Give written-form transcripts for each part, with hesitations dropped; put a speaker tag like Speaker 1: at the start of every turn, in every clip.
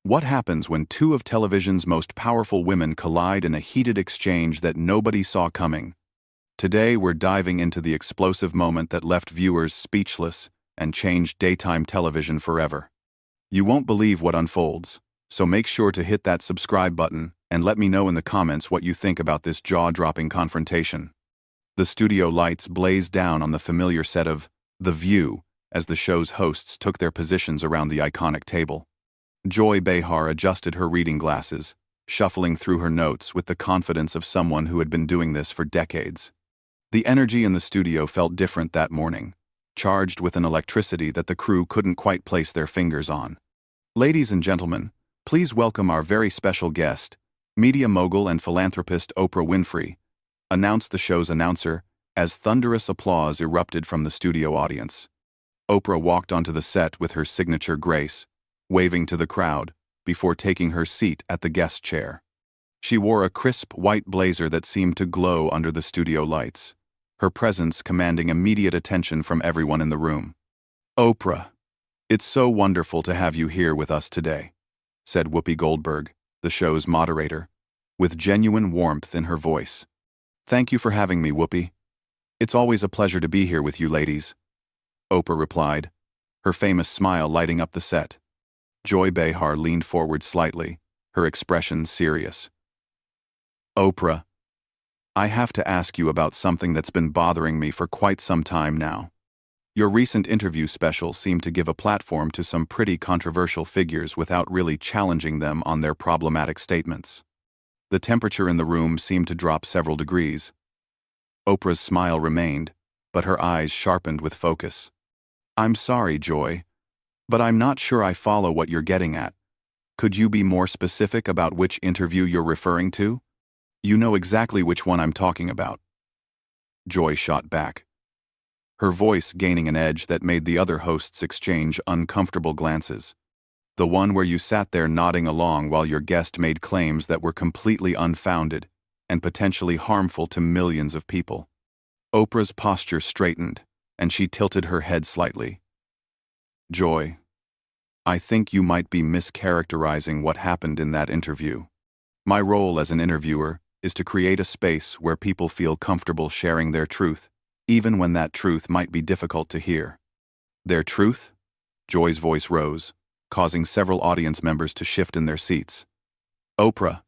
Speaker 1: What happens when two of television's most powerful women collide in a heated exchange that nobody saw coming? Today we're diving into the explosive moment that left viewers speechless and changed daytime television forever. You won't believe what unfolds, so make sure to hit that subscribe button and let me know in the comments what you think about this jaw-dropping confrontation. The studio lights blazed down on the familiar set of The View as the show's hosts took their positions around the iconic table. Joy Behar adjusted her reading glasses, shuffling through her notes with the confidence of someone who had been doing this for decades. The energy in the studio felt different that morning, charged with an electricity that the crew couldn't quite place their fingers on. Ladies and gentlemen, please welcome our very special guest, media mogul and philanthropist Oprah Winfrey, announced the show's announcer as thunderous applause erupted from the studio audience. Oprah walked onto the set with her signature grace, waving to the crowd before taking her seat at the guest chair. She wore a crisp white blazer that seemed to glow under the studio lights, her presence commanding immediate attention from everyone in the room. "Oprah, it's so wonderful to have you here with us today," said Whoopi Goldberg, the show's moderator, with genuine warmth in her voice. "Thank you for having me, Whoopi. It's always a pleasure to be here with you ladies," Oprah replied, her famous smile lighting up the set. Joy Behar leaned forward slightly, her expression serious. "Oprah, I have to ask you about something that's been bothering me for quite some time now. Your recent interview special seemed to give a platform to some pretty controversial figures without really challenging them on their problematic statements." The temperature in the room seemed to drop several degrees. Oprah's smile remained, but her eyes sharpened with focus. "I'm sorry, Joy, but I'm not sure I follow what you're getting at. Could you be more specific about which interview you're referring to? You know exactly which one I'm talking about." Joy shot back, her voice gaining an edge that made the other hosts exchange uncomfortable glances. "The one where you sat there nodding along while your guest made claims that were completely unfounded and potentially harmful to millions of people." Oprah's posture straightened, and she tilted her head slightly. "Joy, I think you might be mischaracterizing what happened in that interview. My role as an interviewer is to create a space where people feel comfortable sharing their truth, even when that truth might be difficult to hear." "Their truth?" Joy's voice rose, causing several audience members to shift in their seats. "Oprah,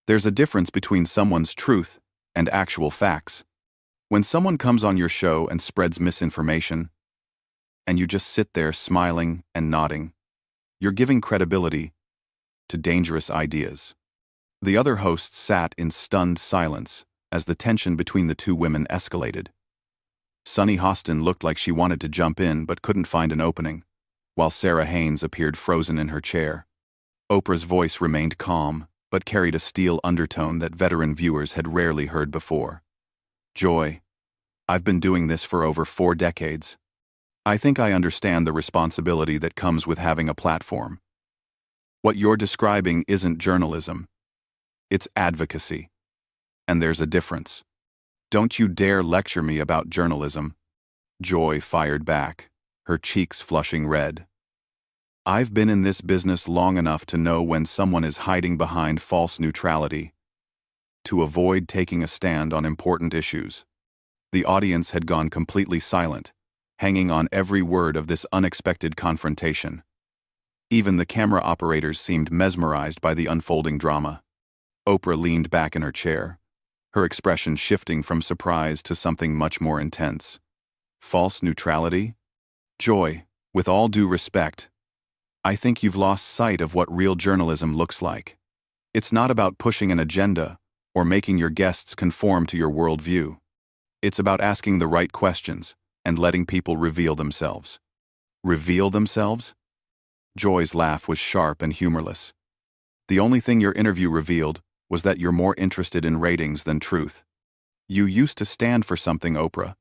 Speaker 1: there's a difference between someone's truth and actual facts. When someone comes on your show and spreads misinformation, and you just sit there smiling and nodding, you're giving credibility to dangerous ideas." The other hosts sat in stunned silence as the tension between the two women escalated. Sunny Hostin looked like she wanted to jump in but couldn't find an opening, while Sarah Haynes appeared frozen in her chair. Oprah's voice remained calm, but carried a steel undertone that veteran viewers had rarely heard before. "Joy, I've been doing this for over 4 decades. I think I understand the responsibility that comes with having a platform. What you're describing isn't journalism. It's advocacy. And there's a difference. Don't you dare lecture me about journalism." Joy fired back, her cheeks flushing red. "I've been in this business long enough to know when someone is hiding behind false neutrality, to avoid taking a stand on important issues." The audience had gone completely silent, hanging on every word of this unexpected confrontation. Even the camera operators seemed mesmerized by the unfolding drama. Oprah leaned back in her chair, her expression shifting from surprise to something much more intense. "False neutrality? Joy, with all due respect, I think you've lost sight of what real journalism looks like. It's not about pushing an agenda or making your guests conform to your worldview. It's about asking the right questions and letting people reveal themselves." "Reveal themselves?" Joy's laugh was sharp and humorless. "The only thing your interview revealed was that you're more interested in ratings than truth. You used to stand for something, Oprah.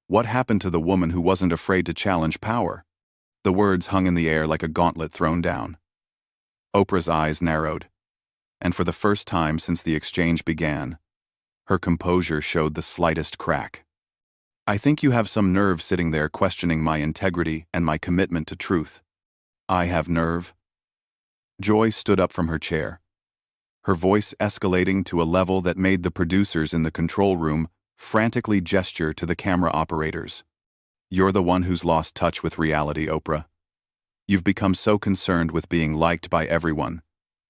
Speaker 1: What happened to the woman who wasn't afraid to challenge power?" The words hung in the air like a gauntlet thrown down. Oprah's eyes narrowed, and for the first time since the exchange began, her composure showed the slightest crack. "I think you have some nerve sitting there questioning my integrity and my commitment to truth." "I have nerve?" Joy stood up from her chair, her voice escalating to a level that made the producers in the control room frantically gesture to the camera operators. "You're the one who's lost touch with reality, Oprah. You've become so concerned with being liked by everyone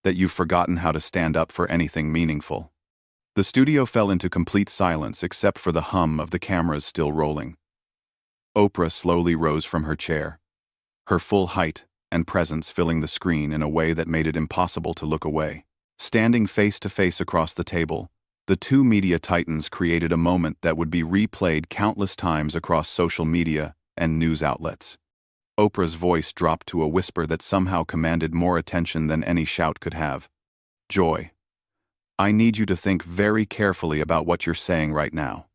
Speaker 1: that you've forgotten how to stand up for anything meaningful." The studio fell into complete silence except for the hum of the cameras still rolling. Oprah slowly rose from her chair, her full height and presence filling the screen in a way that made it impossible to look away. Standing face to face across the table, the two media titans created a moment that would be replayed countless times across social media and news outlets. Oprah's voice dropped to a whisper that somehow commanded more attention than any shout could have. "Joy, I need you to think very carefully about what you're saying right now.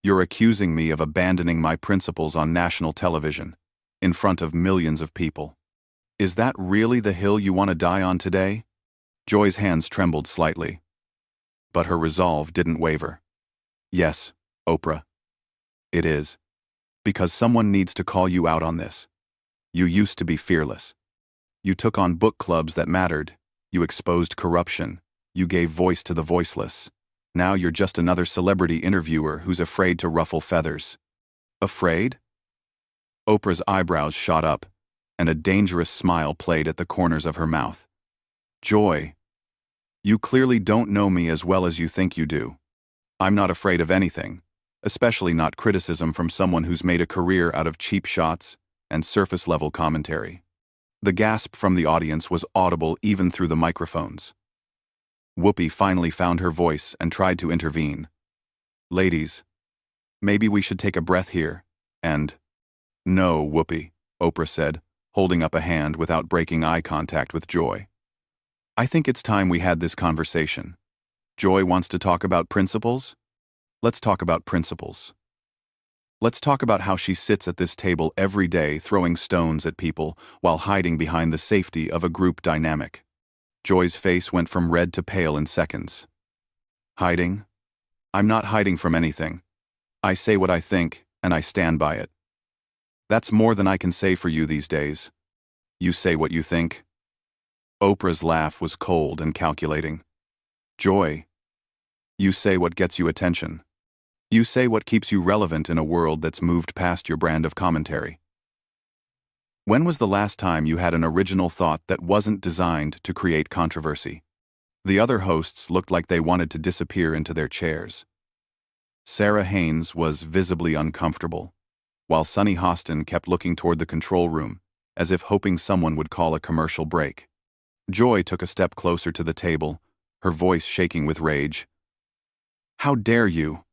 Speaker 1: You're accusing me of abandoning my principles on national television, in front of millions of people. Is that really the hill you want to die on today?" Joy's hands trembled slightly, but her resolve didn't waver. "Yes, Oprah. It is. Because someone needs to call you out on this. You used to be fearless. You took on book clubs that mattered. You exposed corruption. You gave voice to the voiceless. Now you're just another celebrity interviewer who's afraid to ruffle feathers." "Afraid?" Oprah's eyebrows shot up, and a dangerous smile played at the corners of her mouth. "Joy, you clearly don't know me as well as you think you do. I'm not afraid of anything, especially not criticism from someone who's made a career out of cheap shots and surface-level commentary." The gasp from the audience was audible even through the microphones. Whoopi finally found her voice and tried to intervene. "Ladies, maybe we should take a breath here, and—" "No, Whoopi," Oprah said, holding up a hand without breaking eye contact with Joy. "I think it's time we had this conversation. Joy wants to talk about principles? Let's talk about principles. Let's talk about how she sits at this table every day throwing stones at people while hiding behind the safety of a group dynamic." Joy's face went from red to pale in seconds. "Hiding? I'm not hiding from anything. I say what I think, and I stand by it. That's more than I can say for you these days. You say what you think." Oprah's laugh was cold and calculating. "Joy, you say what gets you attention. You say what keeps you relevant in a world that's moved past your brand of commentary. When was the last time you had an original thought that wasn't designed to create controversy?" The other hosts looked like they wanted to disappear into their chairs. Sarah Haynes was visibly uncomfortable, while Sunny Hostin kept looking toward the control room, as if hoping someone would call a commercial break. Joy took a step closer to the table, her voice shaking with rage. "How dare you?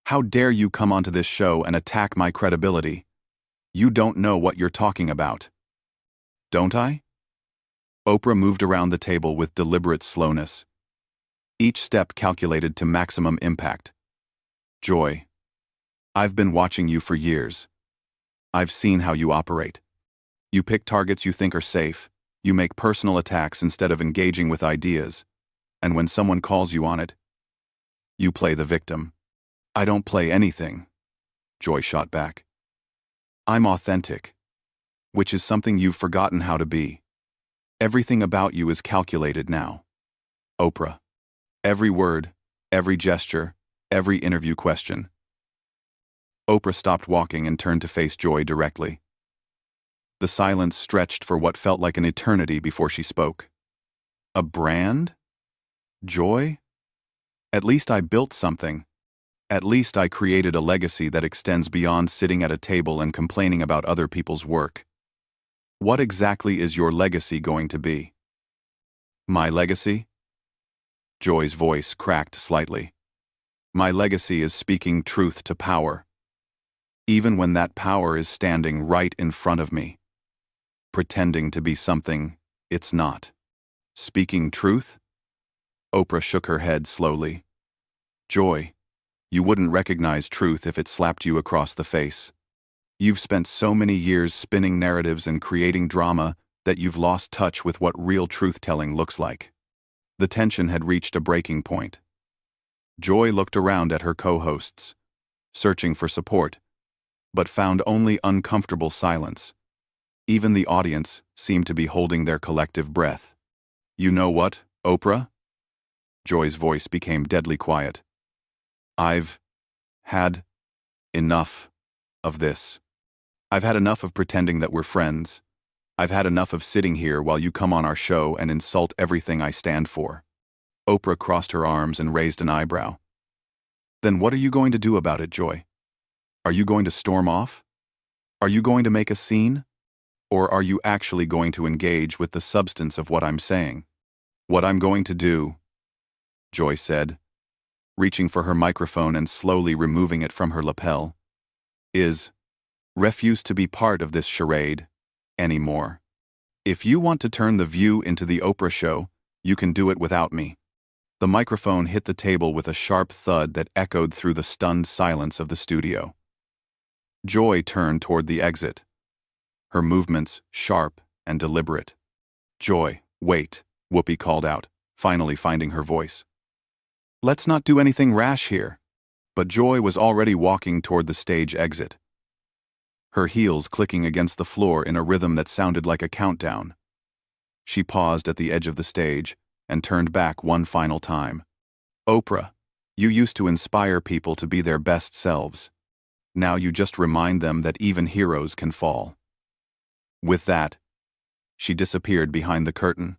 Speaker 1: How dare you come onto this show and attack my credibility? You don't know what you're talking about." "Don't I?" Oprah moved around the table with deliberate slowness, each step calculated to maximum impact. "Joy, I've been watching you for years. I've seen how you operate. You pick targets you think are safe, you make personal attacks instead of engaging with ideas, and when someone calls you on it, you play the victim." "I don't play anything," Joy shot back. "I'm authentic, which is something you've forgotten how to be. Everything about you is calculated now. Oprah. Every word, every gesture, every interview question." Oprah stopped walking and turned to face Joy directly. The silence stretched for what felt like an eternity before she spoke. "A brand? Joy? At least I built something. At least I created a legacy that extends beyond sitting at a table and complaining about other people's work. What exactly is your legacy going to be?" "My legacy?" Joy's voice cracked slightly. "My legacy is speaking truth to power, even when that power is standing right in front of me, pretending to be something it's not." "Speaking truth?" Oprah shook her head slowly. "Joy, you wouldn't recognize truth if it slapped you across the face. You've spent so many years spinning narratives and creating drama that you've lost touch with what real truth-telling looks like." The tension had reached a breaking point. Joy looked around at her co-hosts, searching for support, but found only uncomfortable silence. Even the audience seemed to be holding their collective breath. You know what, Oprah? Joy's voice became deadly quiet. I've had enough of this. I've had enough of pretending that we're friends. I've had enough of sitting here while you come on our show and insult everything I stand for. Oprah crossed her arms and raised an eyebrow. Then what are you going to do about it, Joy? Are you going to storm off? Are you going to make a scene? Or are you actually going to engage with the substance of what I'm saying? What I'm going to do, Joy said, reaching for her microphone and slowly removing it from her lapel, is refuse to be part of this charade anymore. If you want to turn The View into the Oprah show, you can do it without me. The microphone hit the table with a sharp thud that echoed through the stunned silence of the studio. Joy turned toward the exit, her movements sharp and deliberate. Joy, wait, Whoopi called out, finally finding her voice. Let's not do anything rash here. But Joy was already walking toward the stage exit, her heels clicking against the floor in a rhythm that sounded like a countdown. She paused at the edge of the stage and turned back one final time. Oprah, you used to inspire people to be their best selves. Now you just remind them that even heroes can fall. With that, she disappeared behind the curtain,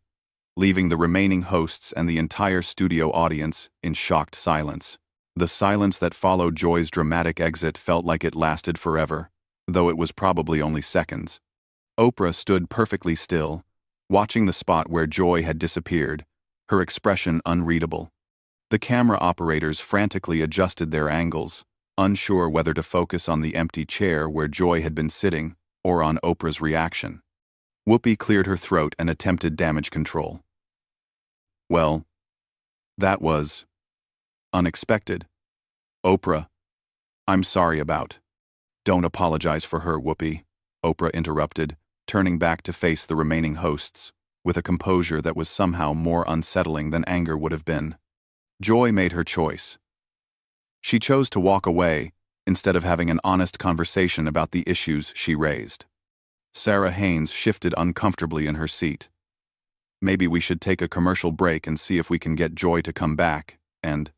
Speaker 1: leaving the remaining hosts and the entire studio audience in shocked silence. The silence that followed Joy's dramatic exit felt like it lasted forever, though it was probably only seconds. Oprah stood perfectly still, watching the spot where Joy had disappeared, her expression unreadable. The camera operators frantically adjusted their angles, unsure whether to focus on the empty chair where Joy had been sitting or on Oprah's reaction. Whoopi cleared her throat and attempted damage control. Well, that was unexpected. Oprah, I'm sorry about. Don't apologize for her, Whoopi, Oprah interrupted, turning back to face the remaining hosts, with a composure that was somehow more unsettling than anger would have been. Joy made her choice. She chose to walk away instead of having an honest conversation about the issues she raised. Sarah Haynes shifted uncomfortably in her seat. Maybe we should take a commercial break and see if we can get Joy to come back, and...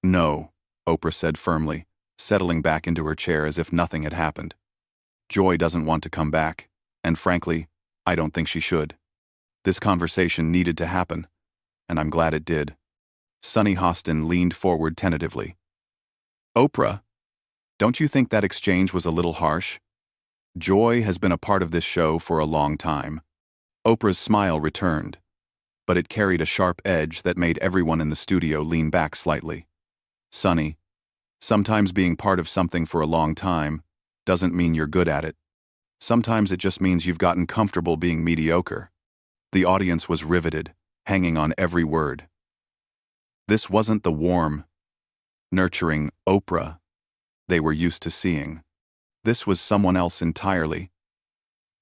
Speaker 1: No, Oprah said firmly, settling back into her chair as if nothing had happened. Joy doesn't want to come back, and frankly, I don't think she should. This conversation needed to happen, and I'm glad it did. Sunny Hostin leaned forward tentatively. Oprah, don't you think that exchange was a little harsh? Joy has been a part of this show for a long time. Oprah's smile returned, but it carried a sharp edge that made everyone in the studio lean back slightly. Sunny, sometimes being part of something for a long time doesn't mean you're good at it. Sometimes it just means you've gotten comfortable being mediocre. The audience was riveted, hanging on every word. This wasn't the warm, nurturing Oprah they were used to seeing. This was someone else entirely.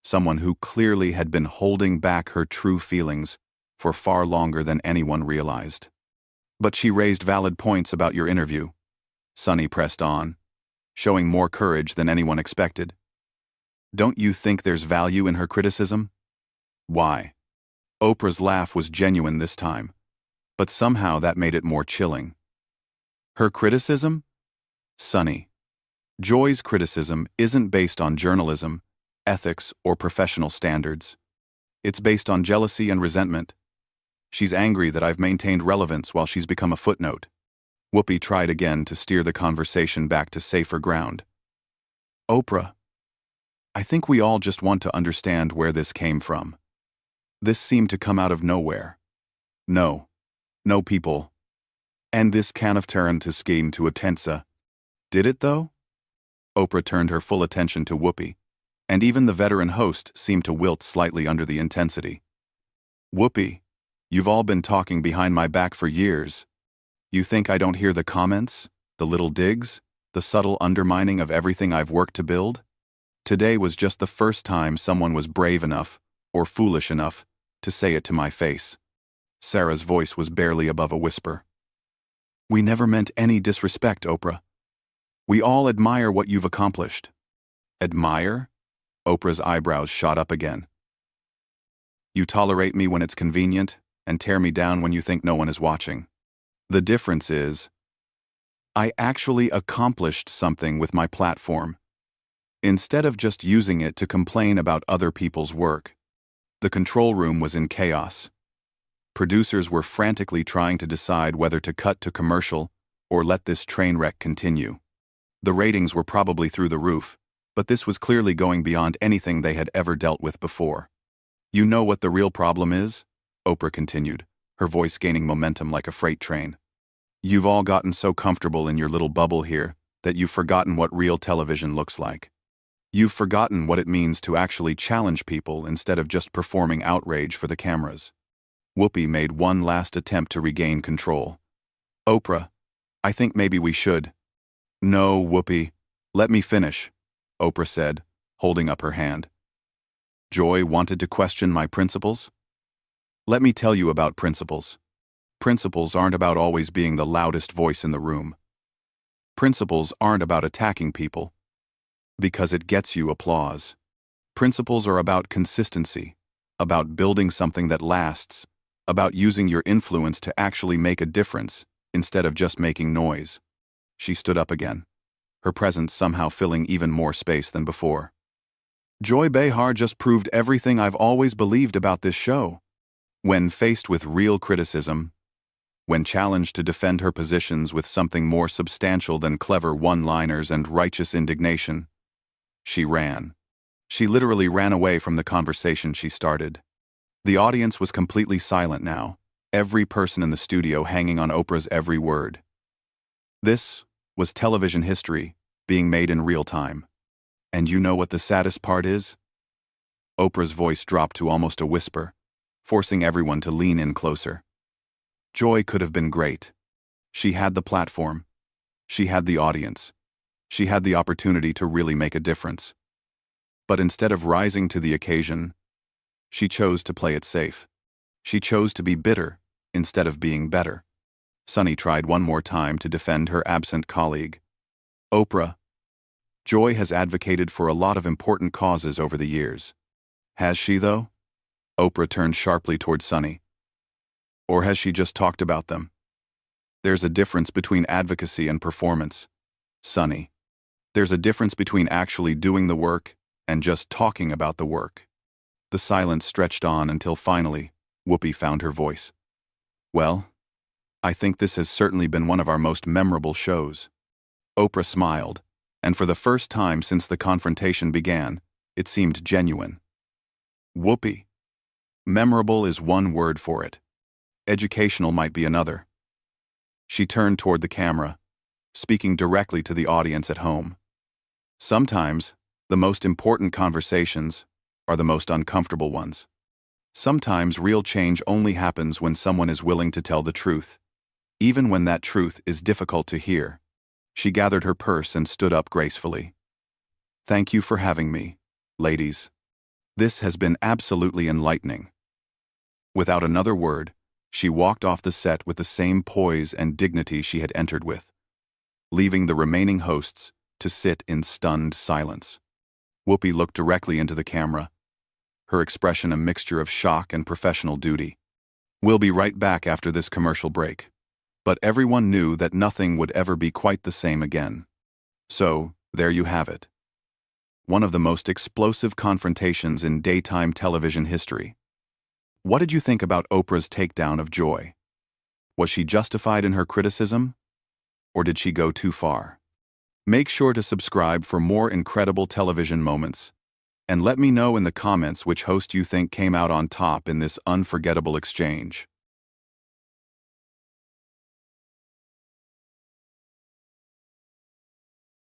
Speaker 1: Someone who clearly had been holding back her true feelings for far longer than anyone realized. But she raised valid points about your interview. Sunny pressed on, showing more courage than anyone expected. Don't you think there's value in her criticism? Why? Oprah's laugh was genuine this time, but somehow that made it more chilling. Her criticism? Sunny, Joy's criticism isn't based on journalism, ethics, or professional standards. It's based on jealousy and resentment. She's angry that I've maintained relevance while she's become a footnote. Whoopi tried again to steer the conversation back to safer ground. Oprah, I think we all just want to understand where this came from. This seemed to come out of nowhere. No people. And this kind of turned to scheme to Atensa. Did it though? Oprah turned her full attention to Whoopi, and even the veteran host seemed to wilt slightly under the intensity. Whoopi, you've all been talking behind my back for years. You think I don't hear the comments, the little digs, the subtle undermining of everything I've worked to build? Today was just the first time someone was brave enough, or foolish enough, to say it to my face. Sarah's voice was barely above a whisper. We never meant any disrespect, Oprah. We all admire what you've accomplished. Admire? Oprah's eyebrows shot up again. You tolerate me when it's convenient, and tear me down when you think no one is watching. The difference is, I actually accomplished something with my platform. Instead of just using it to complain about other people's work, the control room was in chaos. Producers were frantically trying to decide whether to cut to commercial or let this train wreck continue. The ratings were probably through the roof, but this was clearly going beyond anything they had ever dealt with before. You know what the real problem is? Oprah continued, her voice gaining momentum like a freight train. You've all gotten so comfortable in your little bubble here that you've forgotten what real television looks like. You've forgotten what it means to actually challenge people instead of just performing outrage for the cameras. Whoopi made one last attempt to regain control. Oprah, I think maybe we should. No, Whoopi, let me finish, Oprah said, holding up her hand. Joy wanted to question my principles? Let me tell you about principles. Principles aren't about always being the loudest voice in the room. Principles aren't about attacking people, because it gets you applause. Principles are about consistency, about building something that lasts, about using your influence to actually make a difference, instead of just making noise. She stood up again, her presence somehow filling even more space than before. Joy Behar just proved everything I've always believed about this show. When faced with real criticism, when challenged to defend her positions with something more substantial than clever one-liners and righteous indignation, she ran. She literally ran away from the conversation she started. The audience was completely silent now, every person in the studio hanging on Oprah's every word. This was television history being made in real time. And you know what the saddest part is? Oprah's voice dropped to almost a whisper, forcing everyone to lean in closer. Joy could have been great. She had the platform. She had the audience. She had the opportunity to really make a difference. But instead of rising to the occasion, she chose to play it safe. She chose to be bitter instead of being better. Sunny tried one more time to defend her absent colleague. Oprah, Joy has advocated for a lot of important causes over the years. Has she, though? Oprah turned sharply toward Sunny. Or has she just talked about them? There's a difference between advocacy and performance, Sunny. There's a difference between actually doing the work and just talking about the work. The silence stretched on until finally, Whoopi found her voice. Well, I think this has certainly been one of our most memorable shows. Oprah smiled, and for the first time since the confrontation began, it seemed genuine. Whoopi. Memorable is one word for it. Educational might be another. She turned toward the camera, speaking directly to the audience at home. Sometimes, the most important conversations are the most uncomfortable ones. Sometimes real change only happens when someone is willing to tell the truth, even when that truth is difficult to hear. She gathered her purse and stood up gracefully. Thank you for having me, ladies. This has been absolutely enlightening. Without another word, she walked off the set with the same poise and dignity she had entered with, leaving the remaining hosts to sit in stunned silence. Whoopi looked directly into the camera, her expression a mixture of shock and professional duty. We'll be right back after this commercial break. But everyone knew that nothing would ever be quite the same again. So, there you have it. One of the most explosive confrontations in daytime television history. What did you think about Oprah's takedown of Joy? Was she justified in her criticism? Or did she go too far? Make sure to subscribe for more incredible television moments. And let me know in the comments which host you think came out on top in this unforgettable exchange.